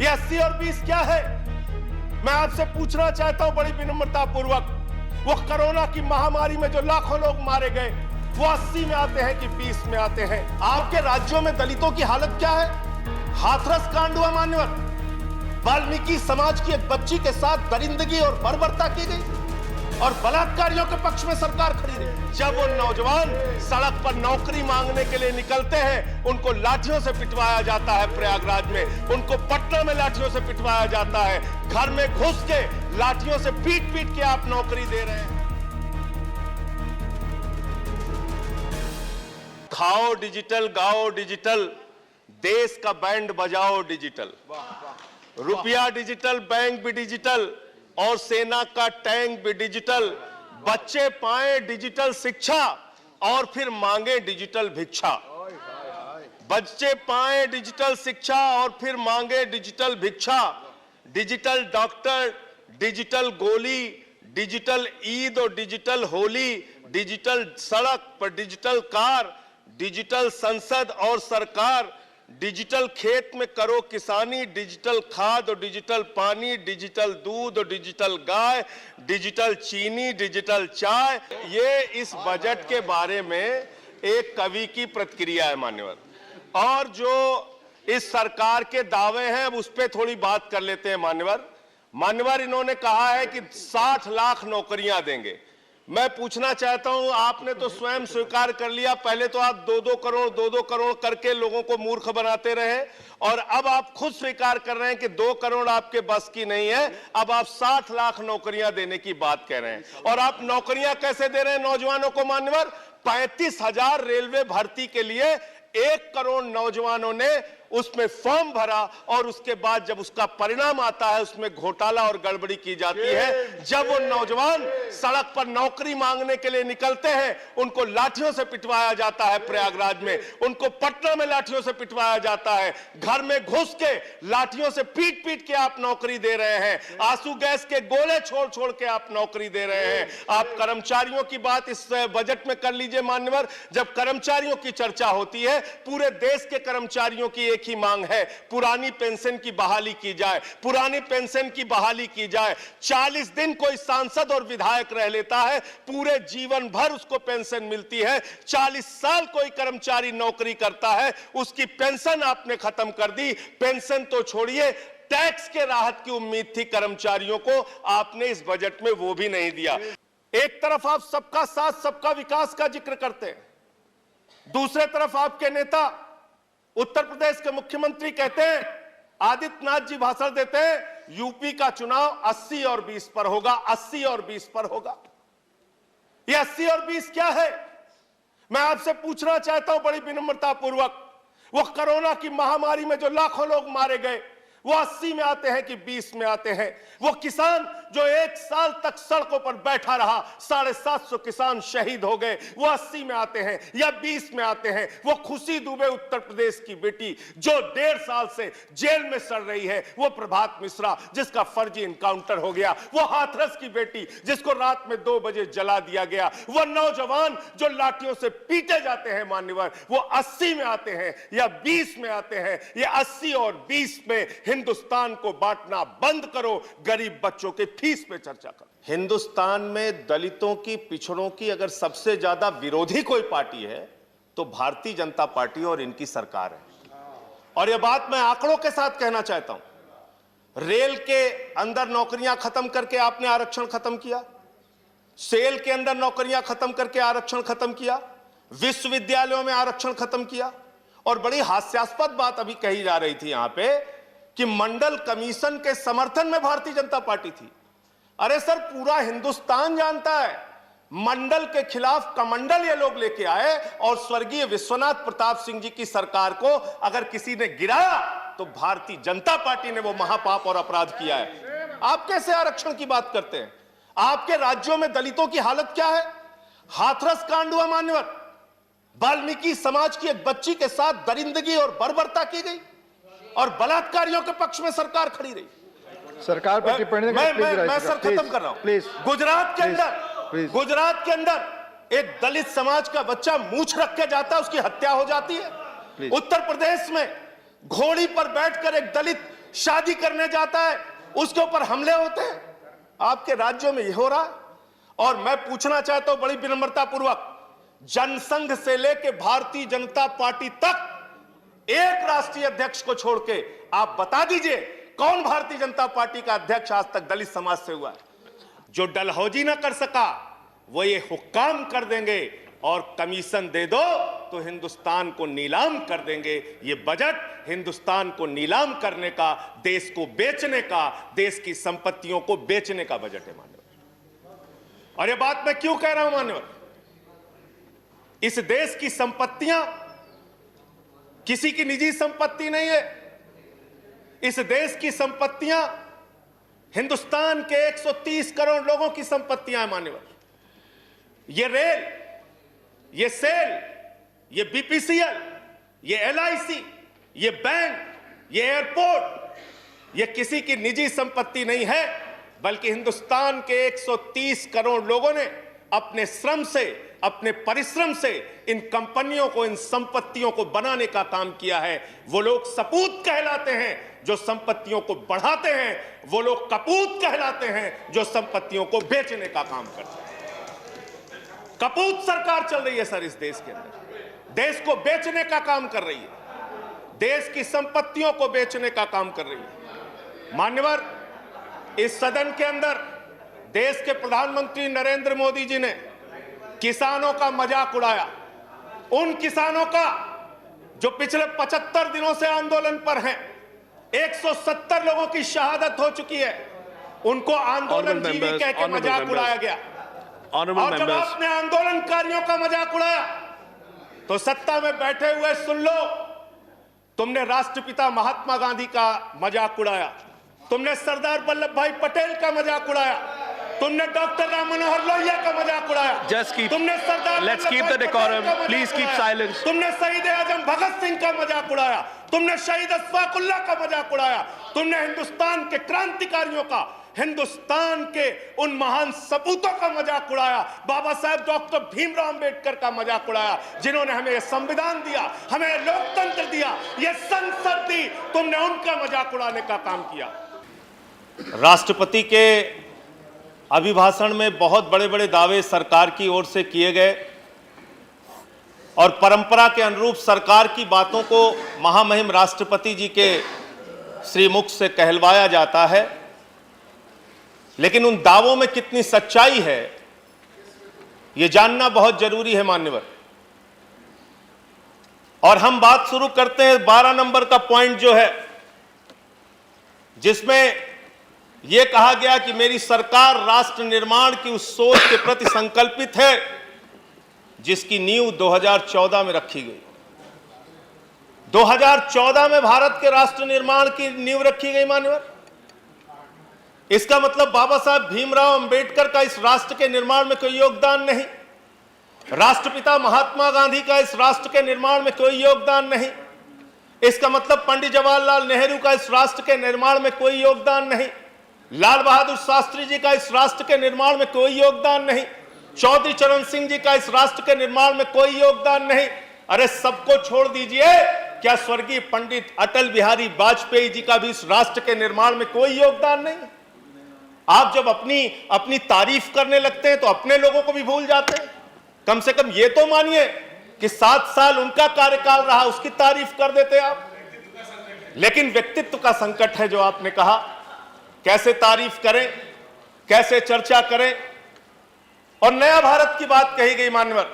ये 80 और 20 क्या है? मैं आपसे पूछना चाहता हूं बड़ी विनम्रता पूर्वक, वो कोरोना की महामारी में जो लाखों लोग मारे गए, वो 80 में आते हैं कि 20 में आते हैं? आपके राज्यों में दलितों की हालत क्या है? हाथरस कांड हुआ मान्यवर, वाल्मीकि समाज की एक बच्ची के साथ दरिंदगी और बर्बरता की गई और बलात्कारियों के पक्ष में सरकार खड़ी रही। जब वो नौजवान सड़क पर नौकरी मांगने के लिए निकलते हैं, उनको लाठियों से पिटवाया जाता है प्रयागराज में, उनको पटना में लाठियों से पिटवाया जाता है, घर में घुस के लाठियों से पीट पीट के आप नौकरी दे रहे हैं। खाओ डिजिटल, गाओ डिजिटल, देश का बैंड बजाओ डिजिटल, रुपया डिजिटल, बैंक भी डिजिटल और सेना का टैंक भी डिजिटल। बच्चे पाएं डिजिटल शिक्षा और फिर मांगे डिजिटल भिक्षा। बच्चे पाएं डिजिटल शिक्षा और फिर मांगे डिजिटल भिक्षा। डिजिटल डॉक्टर, डिजिटल गोली, डिजिटल ईद और डिजिटल होली, डिजिटल सड़क पर डिजिटल कार, डिजिटल संसद और सरकार, डिजिटल खेत में करो किसानी, डिजिटल खाद और डिजिटल पानी, डिजिटल दूध और डिजिटल गाय, डिजिटल चीनी, डिजिटल चाय। ये इस बजट के बारे में एक कवि की प्रतिक्रिया है मान्यवर। और जो इस सरकार के दावे हैं अब उस पर थोड़ी बात कर लेते हैं मान्यवर। इन्होंने कहा है कि 60 लाख नौकरियां देंगे। मैं पूछना चाहता हूं, आपने तो स्वयं स्वीकार कर लिया, पहले तो आप 2-2 करोड़ करके लोगों को मूर्ख बनाते रहे और अब आप खुद स्वीकार कर रहे हैं कि 2 करोड़ आपके बस की नहीं है। अब आप 60 लाख नौकरियां देने की बात कह रहे हैं। और आप नौकरियां कैसे दे रहे हैं नौजवानों को मान्यवर? 35,000 रेलवे भर्ती के लिए 1 करोड़ नौजवानों ने उसमें फॉर्म भरा और उसके बाद जब उसका परिणाम आता है उसमें घोटाला और गड़बड़ी की जाती है। जब वो नौजवान सड़क पर नौकरी मांगने के लिए निकलते हैं, उनको लाठियों से पिटवाया जाता है प्रयागराज में, उनको पटना में लाठियों से पिटवाया जाता है, घर में घुस के लाठियों से पीट पीट के आप नौकरी दे रहे हैं, आंसू गैस के गोले छोड़ छोड़ के आप नौकरी दे रहे हैं। आप कर्मचारियों की बात इस बजट में कर लीजिए मान्यवर। जब कर्मचारियों की चर्चा होती है, पूरे देश के कर्मचारियों की एक ही मांग है, पुरानी पेंशन की बहाली की जाए, पुरानी पेंशन की बहाली की जाए। 40 दिन कोई सांसद और विधायक रह लेता है, पूरे जीवन भर उसको पेंशन मिलती है। 40 साल कोई कर्मचारी नौकरी करता है, उसकी पेंशन आपने खत्म कर दी। पेंशन तो छोड़िए, टैक्स के राहत की उम्मीद थी कर्मचारियों को, आपने इस बजट में वो भी नहीं दिया। एक तरफ आप सबका साथ सबका विकास का जिक्र करते हैं, दूसरे तरफ आपके नेता उत्तर प्रदेश के मुख्यमंत्री कहते हैं, आदित्यनाथ जी भाषण देते हैं, यूपी का चुनाव 80 और 20 पर होगा, 80 और 20 पर होगा। ये 80 और 20 क्या है? मैं आपसे पूछना चाहता हूं बड़ी विनम्रता पूर्वक, वो कोरोना की महामारी में जो लाखों लोग मारे गए, वो 80 में आते हैं कि 20 में आते हैं? वो किसान जो 1 साल तक सड़कों पर बैठा रहा, 750 किसान शहीद हो गए, वो 80 में आते हैं या 20 में आते हैं? वो खुशी दुबे उत्तर प्रदेश की बेटी जो 1.5 साल से जेल में सड़ रही है, वो प्रभात मिश्रा जिसका फर्जी इनकाउंटर हो गया, वो हाथरस की बेटी जिसको रात में 2 बजे जला दिया गया, वो नौजवान जो लाठियों से पीटे जाते हैं मान्यवर, वो 80 में आते हैं या 20 में आते हैं? ये 80 और 20 में हिंदुस्तान को बांटना बंद करो, गरीब बच्चों के फीस पे चर्चा करो। हिंदुस्तान में दलितों की, पिछड़ों की अगर सबसे ज्यादा विरोधी कोई पार्टी है तो भारतीय जनता पार्टी और इनकी सरकार है। और यह बात मैं आंकड़ों के साथ कहना चाहता हूं। रेल के अंदर नौकरियां खत्म करके आपने आरक्षण खत्म किया, सेल के अंदर नौकरियां खत्म करके आरक्षण खत्म किया, विश्वविद्यालयों में आरक्षण खत्म किया। और बड़ी हास्यास्पद बात अभी कही जा रही थी यहां पे कि मंडल कमीशन के समर्थन में भारतीय जनता पार्टी थी। अरे सर, पूरा हिंदुस्तान जानता है, मंडल के खिलाफ कमंडल ये लोग लेके आए और स्वर्गीय विश्वनाथ प्रताप सिंह जी की सरकार को अगर किसी ने गिराया तो भारतीय जनता पार्टी ने वो महापाप और अपराध किया है। आप कैसे आरक्षण की बात करते हैं? आपके राज्यों में दलितों की हालत क्या है? हाथरस कांड हुआ मान्यवर, वाल्मीकि समाज की एक बच्ची के साथ दरिंदगी और बर्बरता की गई और बलात्कारियों के पक्ष में सरकार खड़ी रही। सरकार पर टिप्पणी मैं सर खत्म कर रहा हूं। प्लीज, गुजरात के अंदर एक दलित समाज का बच्चा मूंछ रख के जाता है, उसकी हत्या हो जाती है। उत्तर प्रदेश में घोड़ी पर बैठकर एक दलित शादी करने जाता है उसके ऊपर हमले होते हैं। आपके राज्यों में यह हो रहा है। और मैं पूछना चाहता हूं बड़ी विनम्रता पूर्वक, जनसंघ से लेकर भारतीय जनता पार्टी तक एक राष्ट्रीय अध्यक्ष को छोड़ के आप बता दीजिए कौन भारतीय जनता पार्टी का अध्यक्ष आज तक दलित समाज से हुआ है? जो डलहौजी ना कर सका वो ये हुक्काम कर देंगे और कमीशन दे दो तो हिंदुस्तान को नीलाम कर देंगे। ये बजट हिंदुस्तान को नीलाम करने का, देश को बेचने का, देश की संपत्तियों को बेचने का बजट है मान्यवर। और ये बात मैं क्यों कह रहा हूं मान्यवर? इस देश की संपत्तियां किसी की निजी संपत्ति नहीं है। इस देश की संपत्तियां हिंदुस्तान के 130 करोड़ लोगों की संपत्तियां हैं मान्यवर। ये रेल, ये सेल, ये बीपीसीएल, ये एलआईसी, ये बैंक, ये एयरपोर्ट, ये किसी की निजी संपत्ति नहीं है, बल्कि हिंदुस्तान के 130 करोड़ लोगों ने अपने श्रम से, अपने परिश्रम से इन कंपनियों को, इन संपत्तियों को बनाने का काम किया है। वो लोग सपूत कहलाते हैं जो संपत्तियों को बढ़ाते हैं, वो लोग कपूत कहलाते हैं जो संपत्तियों को बेचने का काम करते हैं। कपूत सरकार चल रही है सर इस देश के अंदर, देश को बेचने का काम कर रही है, देश की संपत्तियों को बेचने का काम कर रही है। मान्यवर, इस सदन के अंदर देश के प्रधानमंत्री नरेंद्र मोदी जी ने किसानों का मजाक उड़ाया। उन किसानों का जो पिछले 75 दिनों से आंदोलन पर हैं, 170 लोगों की शहादत हो चुकी है, उनको आंदोलन जीवी कह के मजाक उड़ाया गया। और जब आपने आंदोलनकारियों का मजाक उड़ाया तो सत्ता में बैठे हुए सुन लो, तुमने राष्ट्रपिता महात्मा गांधी का मजाक उड़ाया, तुमने सरदार वल्लभ भाई पटेल का मजाक उड़ाया, तुमने डॉक्टर राम मनोहर लोहिया का मजाक उड़ाया, तुमने सरदार Let's keep the decorum. Please keep silence. तुमने शहीद आजम भगत सिंह का मजाक उड़ाया, तुमने शहीद अशफाकुल्लाह का मजाक उड़ाया, तुमने हिंदुस्तान के क्रांतिकारियों का, हिंदुस्तान के उन महान सपूतों का मजाक उड़ाया, बाबा साहब डॉक्टर भीमराव अंबेडकर का मजाक उड़ाया, जिन्होंने हमें यह संविधान दिया, हमें लोकतंत्र दिया, यह संसद दी, तुमने उनका मजाक उड़ाने का काम किया। राष्ट्रपति के अभिभाषण में बहुत बड़े बड़े दावे सरकार की ओर से किए गए और परंपरा के अनुरूप सरकार की बातों को महामहिम राष्ट्रपति जी के श्रीमुख से कहलवाया जाता है, लेकिन उन दावों में कितनी सच्चाई है यह जानना बहुत जरूरी है मान्यवर। और हम बात शुरू करते हैं 12 नंबर का पॉइंट जो है, जिसमें यह कहा गया कि मेरी सरकार राष्ट्र निर्माण की उस सोच के प्रति संकल्पित है जिसकी नींव 2014 में रखी गई। 2014 में भारत के राष्ट्र निर्माण की नींव रखी गई मान्यवर। इसका मतलब बाबा साहब भीमराव अंबेडकर का इस राष्ट्र के निर्माण में कोई योगदान नहीं, राष्ट्रपिता महात्मा गांधी का इस राष्ट्र के निर्माण में कोई योगदान नहीं। इसका मतलब पंडित जवाहरलाल नेहरू का इस राष्ट्र के निर्माण में कोई योगदान नहीं, लाल बहादुर शास्त्री जी का इस राष्ट्र के निर्माण में कोई योगदान नहीं, चौधरी चरण सिंह जी का इस राष्ट्र के निर्माण में कोई योगदान नहीं। अरे सबको छोड़ दीजिए, क्या स्वर्गीय पंडित अटल बिहारी वाजपेयी जी का भी इस राष्ट्र के निर्माण में कोई योगदान नहीं? आप जब अपनी तारीफ करने लगते हैं तो अपने लोगों को भी भूल जाते हैं। कम से कम ये तो मानिए कि 7 साल उनका कार्यकाल रहा, उसकी तारीफ कर देते आप। लेकिन व्यक्तित्व का संकट है जो आपने कहा, कैसे तारीफ करें, कैसे चर्चा करें। और नया भारत की बात कही गई मान्यवर,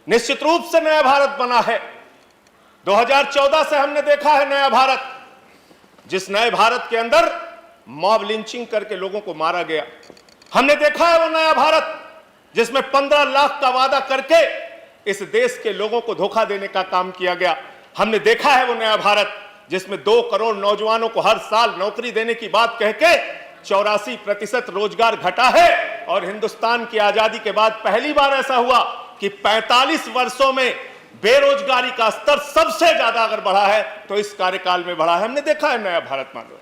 निश्चित रूप से नया भारत बना है। 2014 से हमने देखा है नया भारत, जिस नए भारत के अंदर मॉब लिंचिंग करके लोगों को मारा गया। हमने देखा है वो नया भारत जिसमें 15 लाख का वादा करके इस देश के लोगों को धोखा देने का काम किया गया। हमने देखा है वो नया भारत जिसमें 2 करोड़ नौजवानों को हर साल नौकरी देने की बात कहके 84% रोजगार घटा है। और हिंदुस्तान की आजादी के बाद पहली बार ऐसा हुआ कि 45 वर्षों में बेरोजगारी का स्तर सबसे ज्यादा अगर बढ़ा है तो इस कार्यकाल में बढ़ा है। हमने देखा है नया भारत मानो।